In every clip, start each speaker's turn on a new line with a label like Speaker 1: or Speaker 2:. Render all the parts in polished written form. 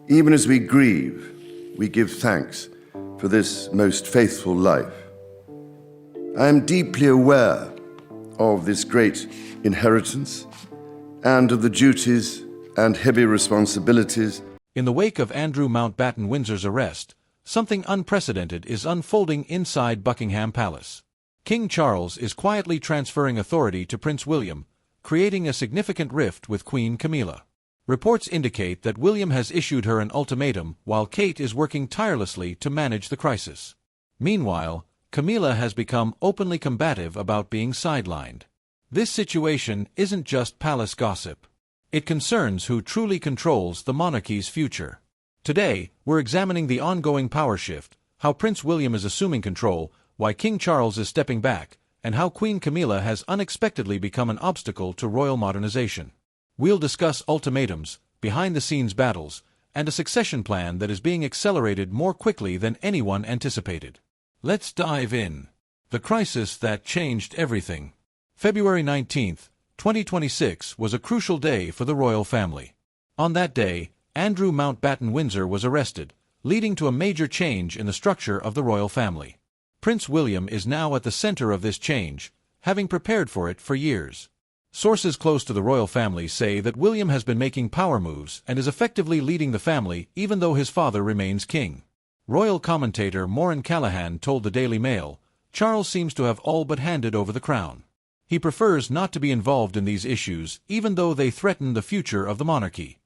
Speaker 1: Even as we grieve, we give thanks for this most faithful life. I am deeply aware of this great inheritance and of the duties and heavy responsibilities.
Speaker 2: In the wake of Andrew Mountbatten Windsor's arrest, something unprecedented is unfolding inside Buckingham Palace. King Charles is quietly transferring authority to Prince William, creating a significant rift with Queen Camilla. Reports indicate that William has issued her an ultimatum while Kate is working tirelessly to manage the crisis. Meanwhile, Camilla has become openly combative about being sidelined. This situation isn't just palace gossip. It concerns who truly controls the monarchy's future. Today, we're examining the ongoing power shift, how Prince William is assuming control, why King Charles is stepping back, and how Queen Camilla has unexpectedly become an obstacle to royal modernization. We'll discuss ultimatums, behind-the-scenes battles, and a succession plan that is being accelerated more quickly than anyone anticipated. Let's dive in. The crisis that changed everything. February 19, 2026 was a crucial day for the royal family. On that day, Andrew Mountbatten Windsor was arrested, leading to a major change in the structure of the royal family. Prince William is now at the center of this change, having prepared for it for years. Sources close to the royal family say that William has been making power moves and is effectively leading the family even though his father remains king. Royal commentator Maureen Callahan told the Daily Mail, "Charles seems to have all but handed over the crown. He prefers not to be involved in these issues even though they threaten the future of the monarchy."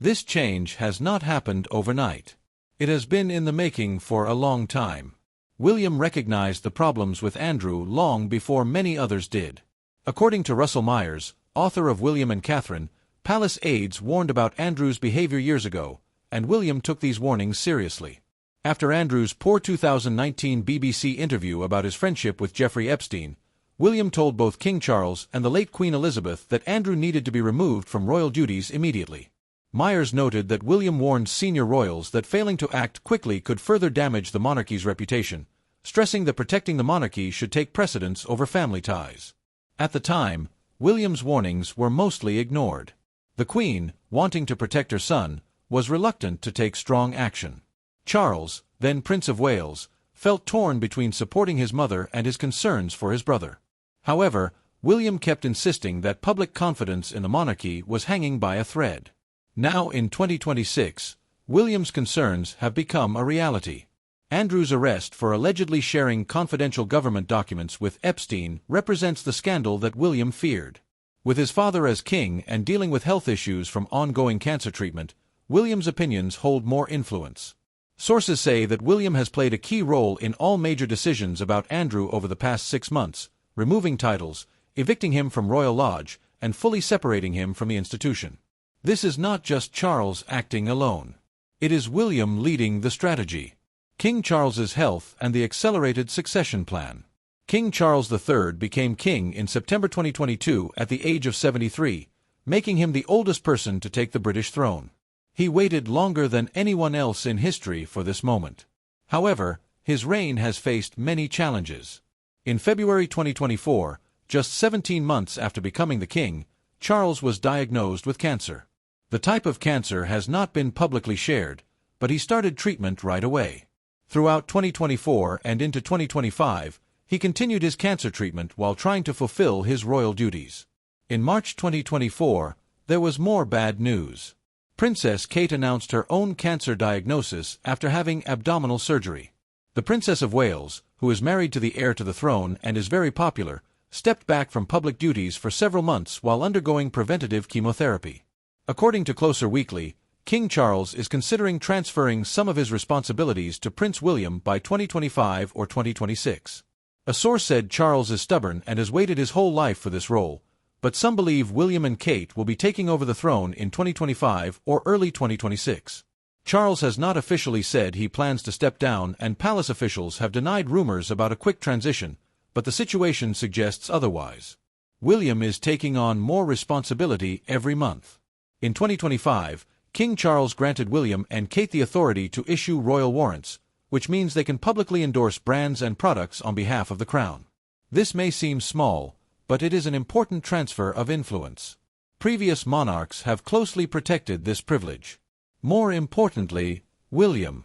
Speaker 2: This change has not happened overnight. It has been in the making for a long time. William recognized the problems with Andrew long before many others did. According to Russell Myers, author of William and Catherine, palace aides warned about Andrew's behavior years ago, and William took these warnings seriously. After Andrew's poor 2019 BBC interview about his friendship with Jeffrey Epstein, William told both King Charles and the late Queen Elizabeth that Andrew needed to be removed from royal duties immediately. Myers noted that William warned senior royals that failing to act quickly could further damage the monarchy's reputation, stressing that protecting the monarchy should take precedence over family ties. At the time, William's warnings were mostly ignored. The Queen, wanting to protect her son, was reluctant to take strong action. Charles, then Prince of Wales, felt torn between supporting his mother and his concerns for his brother. However, William kept insisting that public confidence in the monarchy was hanging by a thread. Now in 2026, William's concerns have become a reality. Andrew's arrest for allegedly sharing confidential government documents with Epstein represents the scandal that William feared. With his father as king and dealing with health issues from ongoing cancer treatment, William's opinions hold more influence. Sources say that William has played a key role in all major decisions about Andrew over the past 6 months, removing titles, evicting him from Royal Lodge, and fully separating him from the institution. This is not just Charles acting alone. It is William leading the strategy. King Charles's health and the accelerated succession plan. King Charles III became king in September 2022 at the age of 73, making him the oldest person to take the British throne. He waited longer than anyone else in history for this moment. However, his reign has faced many challenges. In February 2024, just 17 months after becoming the king, Charles was diagnosed with cancer. The type of cancer has not been publicly shared, but he started treatment right away. Throughout 2024 and into 2025, he continued his cancer treatment while trying to fulfill his royal duties. In March 2024, there was more bad news. Princess Kate announced her own cancer diagnosis after having abdominal surgery. The Princess of Wales, who is married to the heir to the throne and is very popular, stepped back from public duties for several months while undergoing preventative chemotherapy. According to Closer Weekly, King Charles is considering transferring some of his responsibilities to Prince William by 2025 or 2026. A source said Charles is stubborn and has waited his whole life for this role, but some believe William and Kate will be taking over the throne in 2025 or early 2026. Charles has not officially said he plans to step down, and palace officials have denied rumors about a quick transition, but the situation suggests otherwise. William is taking on more responsibility every month. In 2025, King Charles granted William and Kate the authority to issue royal warrants, which means they can publicly endorse brands and products on behalf of the crown. This may seem small, but it is an important transfer of influence. Previous monarchs have closely protected this privilege. More importantly, William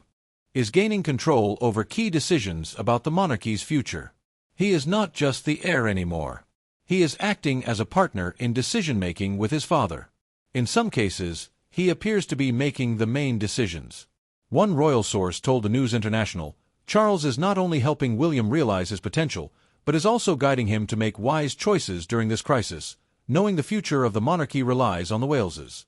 Speaker 2: is gaining control over key decisions about the monarchy's future. He is not just the heir anymore. He is acting as a partner in decision-making with his father. In some cases, he appears to be making the main decisions. One royal source told the News International, Charles is not only helping William realize his potential, but is also guiding him to make wise choices during this crisis, knowing the future of the monarchy relies on the Waleses.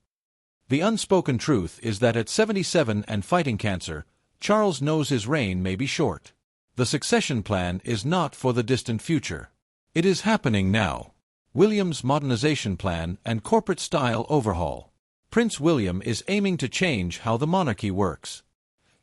Speaker 2: The unspoken truth is that at 77 and fighting cancer, Charles knows his reign may be short. The succession plan is not for the distant future. It is happening now. William's modernization plan and corporate-style overhaul. Prince William is aiming to change how the monarchy works.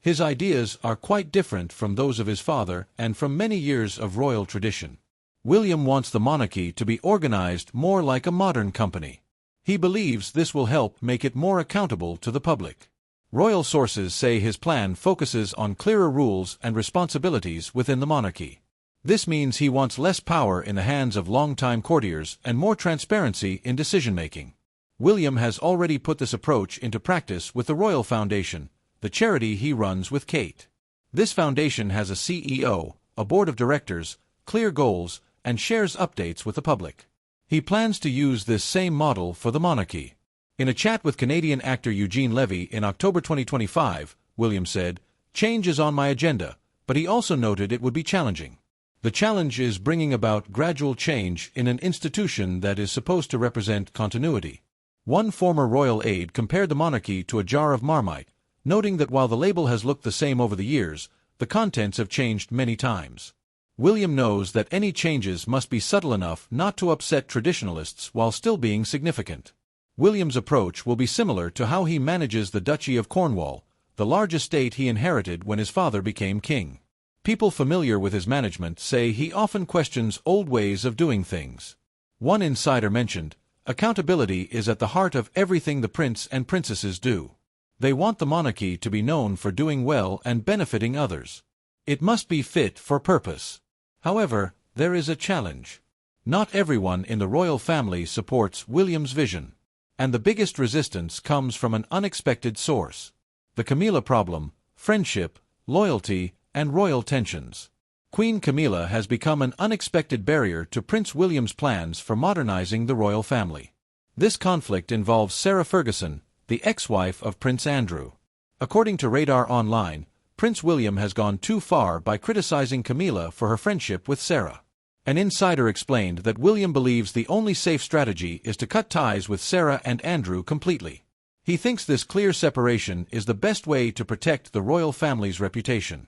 Speaker 2: His ideas are quite different from those of his father and from many years of royal tradition. William wants the monarchy to be organized more like a modern company. He believes this will help make it more accountable to the public. Royal sources say his plan focuses on clearer rules and responsibilities within the monarchy. This means he wants less power in the hands of longtime courtiers and more transparency in decision-making. William has already put this approach into practice with the Royal Foundation, the charity he runs with Kate. This foundation has a CEO, a board of directors, clear goals, and shares updates with the public. He plans to use this same model for the monarchy. In a chat with Canadian actor Eugene Levy in October 2025, William said, "Change is on my agenda," but he also noted it would be challenging. The challenge is bringing about gradual change in an institution that is supposed to represent continuity. One former royal aide compared the monarchy to a jar of Marmite, noting that while the label has looked the same over the years, the contents have changed many times. William knows that any changes must be subtle enough not to upset traditionalists while still being significant. William's approach will be similar to how he manages the Duchy of Cornwall, the large estate he inherited when his father became king. People familiar with his management say he often questions old ways of doing things. One insider mentioned, "Accountability is at the heart of everything the prince and princesses do. They want the monarchy to be known for doing well and benefiting others. It must be fit for purpose." However, there is a challenge. Not everyone in the royal family supports William's vision. And the biggest resistance comes from an unexpected source. The Camilla problem, friendship, loyalty, and royal tensions. Queen Camilla has become an unexpected barrier to Prince William's plans for modernizing the royal family. This conflict involves Sarah Ferguson, the ex-wife of Prince Andrew. According to Radar Online, Prince William has gone too far by criticizing Camilla for her friendship with Sarah. An insider explained that William believes the only safe strategy is to cut ties with Sarah and Andrew completely. He thinks this clear separation is the best way to protect the royal family's reputation.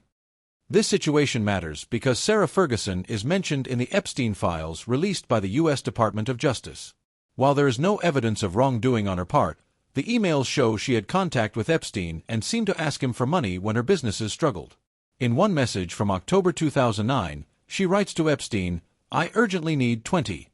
Speaker 2: This situation matters because Sarah Ferguson is mentioned in the Epstein files released by the U.S. Department of Justice. While there is no evidence of wrongdoing on her part, the emails show she had contact with Epstein and seemed to ask him for money when her businesses struggled. In one message from October 2009, she writes to Epstein, "I urgently need 20.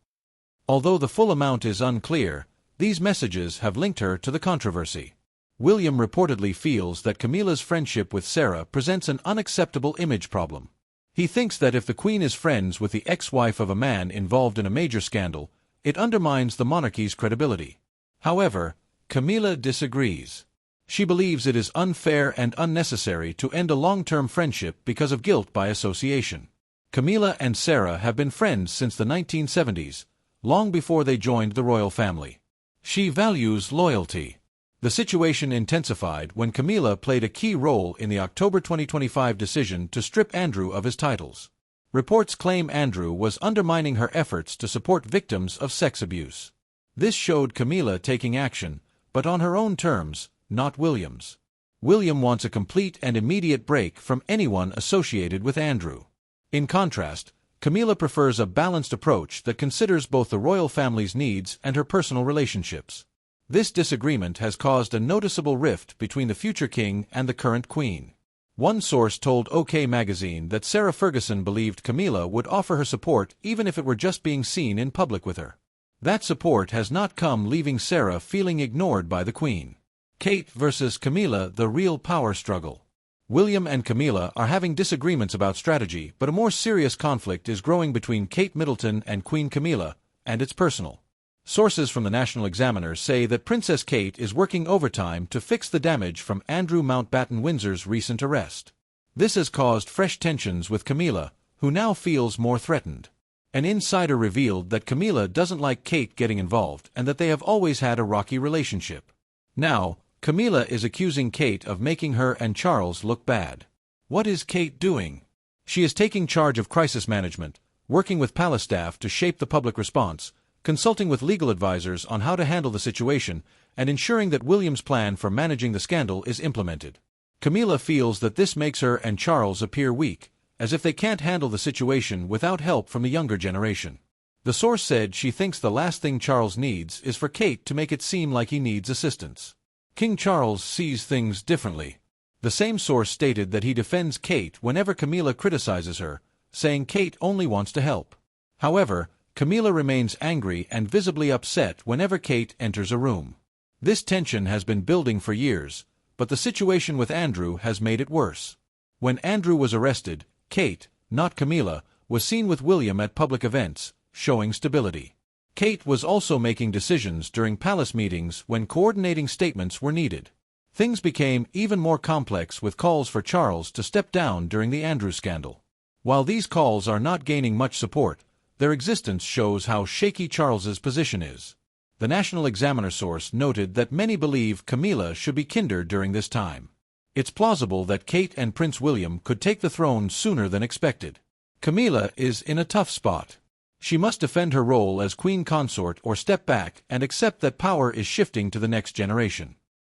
Speaker 2: Although the full amount is unclear, these messages have linked her to the controversy. William reportedly feels that Camilla's friendship with Sarah presents an unacceptable image problem. He thinks that if the Queen is friends with the ex-wife of a man involved in a major scandal, it undermines the monarchy's credibility. However, Camilla disagrees. She believes it is unfair and unnecessary to end a long-term friendship because of guilt by association. Camilla and Sarah have been friends since the 1970s, long before they joined the royal family. She values loyalty. The situation intensified when Camilla played a key role in the October 2025 decision to strip Andrew of his titles. Reports claim Andrew was undermining her efforts to support victims of sex abuse. This showed Camilla taking action, but on her own terms, not William's. William wants a complete and immediate break from anyone associated with Andrew. In contrast, Camilla prefers a balanced approach that considers both the royal family's needs and her personal relationships. This disagreement has caused a noticeable rift between the future king and the current queen. One source told OK magazine that Sarah Ferguson believed Camilla would offer her support even if it were just being seen in public with her. That support has not come, leaving Sarah feeling ignored by the queen. Kate versus Camilla: the real power struggle. William and Camilla are having disagreements about strategy, but a more serious conflict is growing between Kate Middleton and Queen Camilla, and it's personal. Sources from the National Examiner say that Princess Kate is working overtime to fix the damage from Andrew Mountbatten Windsor's recent arrest. This has caused fresh tensions with Camilla, who now feels more threatened. An insider revealed that Camilla doesn't like Kate getting involved and that they have always had a rocky relationship. Now, Camilla is accusing Kate of making her and Charles look bad. What is Kate doing? She is taking charge of crisis management, working with palace staff to shape the public response, consulting with legal advisors on how to handle the situation, and ensuring that William's plan for managing the scandal is implemented. Camilla feels that this makes her and Charles appear weak, as if they can't handle the situation without help from the younger generation. The source said she thinks the last thing Charles needs is for Kate to make it seem like he needs assistance. King Charles sees things differently. The same source stated that he defends Kate whenever Camilla criticizes her, saying Kate only wants to help. However, Camilla remains angry and visibly upset whenever Kate enters a room. This tension has been building for years, but the situation with Andrew has made it worse. When Andrew was arrested, Kate, not Camilla, was seen with William at public events, showing stability. Kate was also making decisions during palace meetings when coordinating statements were needed. Things became even more complex with calls for Charles to step down during the Andrew scandal. While these calls are not gaining much support, their existence shows how shaky Charles's position is. The National Examiner source noted that many believe Camilla should be kinder during this time. It's plausible that Kate and Prince William could take the throne sooner than expected. Camilla is in a tough spot. She must defend her role as queen consort or step back and accept that power is shifting to the next generation.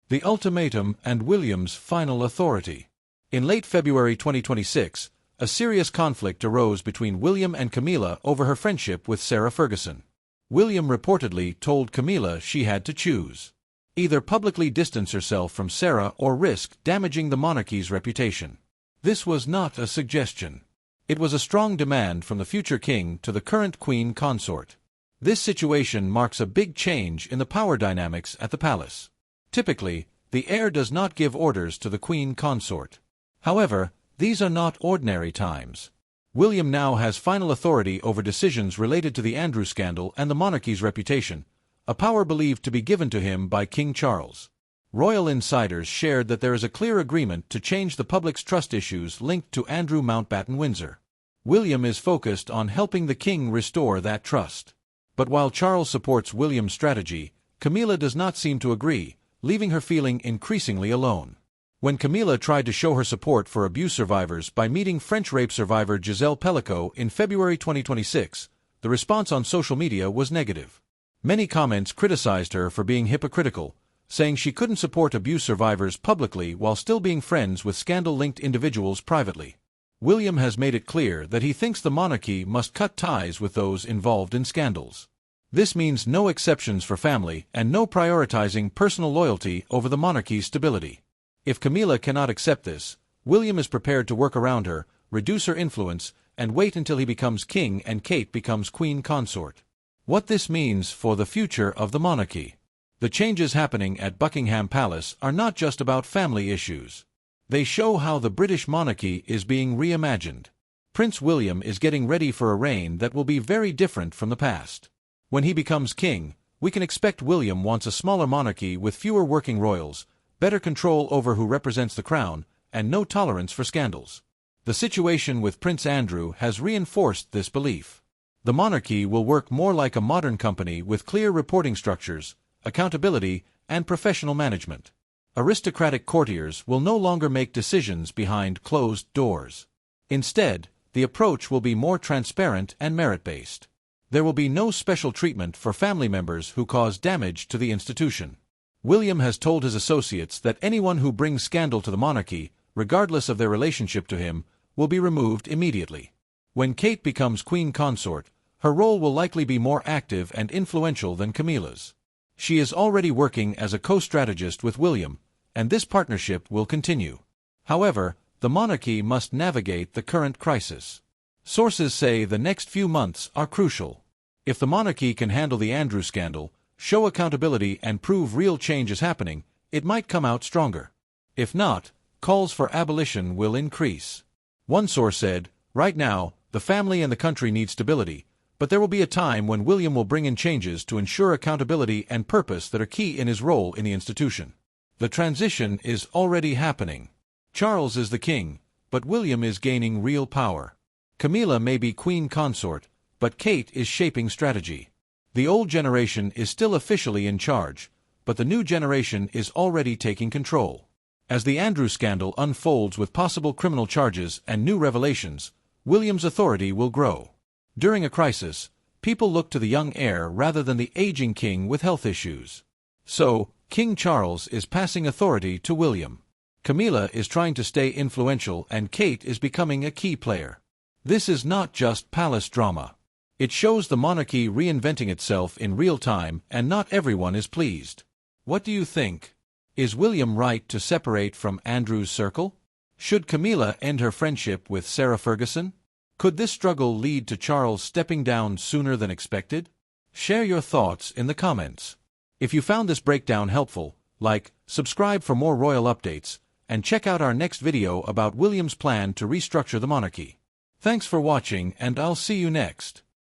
Speaker 2: The ultimatum and William's final authority. In late February 2026, a serious conflict arose between William and Camilla over her friendship with Sarah Ferguson. William reportedly told Camilla she had to choose. Either publicly distance herself from Sarah or risk damaging the monarchy's reputation. This was not a suggestion. It was a strong demand from the future king to the current queen consort. This situation marks a big change in the power dynamics at the palace. Typically, the heir does not give orders to the queen consort. However, these are not ordinary times. William now has final authority over decisions related to the Andrew scandal and the monarchy's reputation, a power believed to be given to him by King Charles. Royal insiders shared that there is a clear agreement to change the public's trust issues linked to Andrew Mountbatten Windsor. William is focused on helping the king restore that trust. But while Charles supports William's strategy, Camilla does not seem to agree, leaving her feeling increasingly alone. When Camilla tried to show her support for abuse survivors by meeting French rape survivor Giselle Pellicot in February 2026, the response on social media was negative. Many comments criticized her for being hypocritical, saying she couldn't support abuse survivors publicly while still being friends with scandal-linked individuals privately. William has made it clear that he thinks the monarchy must cut ties with those involved in scandals. This means no exceptions for family and no prioritizing personal loyalty over the monarchy's stability. If Camilla cannot accept this, William is prepared to work around her, reduce her influence, and wait until he becomes king and Kate becomes queen consort. What this means for the future of the monarchy. The changes happening at Buckingham Palace are not just about family issues. They show how the British monarchy is being reimagined. Prince William is getting ready for a reign that will be very different from the past. When he becomes king, we can expect William wants a smaller monarchy with fewer working royals, better control over who represents the crown, and no tolerance for scandals. The situation with Prince Andrew has reinforced this belief. The monarchy will work more like a modern company with clear reporting structures, accountability, and professional management. Aristocratic courtiers will no longer make decisions behind closed doors. Instead, the approach will be more transparent and merit-based. There will be no special treatment for family members who cause damage to the institution. William has told his associates that anyone who brings scandal to the monarchy, regardless of their relationship to him, will be removed immediately. When Kate becomes queen consort, her role will likely be more active and influential than Camilla's. She is already working as a co-strategist with William, and this partnership will continue. However, the monarchy must navigate the current crisis. Sources say the next few months are crucial. If the monarchy can handle the Andrew scandal, show accountability and prove real change is happening, it might come out stronger. If not, calls for abolition will increase. One source said, "Right now, the family and the country need stability, But there will be a time when William will bring in changes to ensure accountability and purpose that are key in his role in the institution. The transition is already happening. Charles is the king, but William is gaining real power. Camilla may be queen consort, but Kate is shaping strategy. The old generation is still officially in charge, but the new generation is already taking control. As the Andrew scandal unfolds with possible criminal charges and new revelations, William's authority will grow. During a crisis, people look to the young heir rather than the aging king with health issues. So, King Charles is passing authority to William. Camilla is trying to stay influential and Kate is becoming a key player. This is not just palace drama. It shows the monarchy reinventing itself in real time, and not everyone is pleased. What do you think? Is William right to separate from Andrew's circle? Should Camilla end her friendship with Sarah Ferguson? Could this struggle lead to Charles stepping down sooner than expected? Share your thoughts in the comments. If you found this breakdown helpful, like, subscribe for more royal updates, and check out our next video about William's plan to restructure the monarchy. Thanks for watching, and I'll see you next.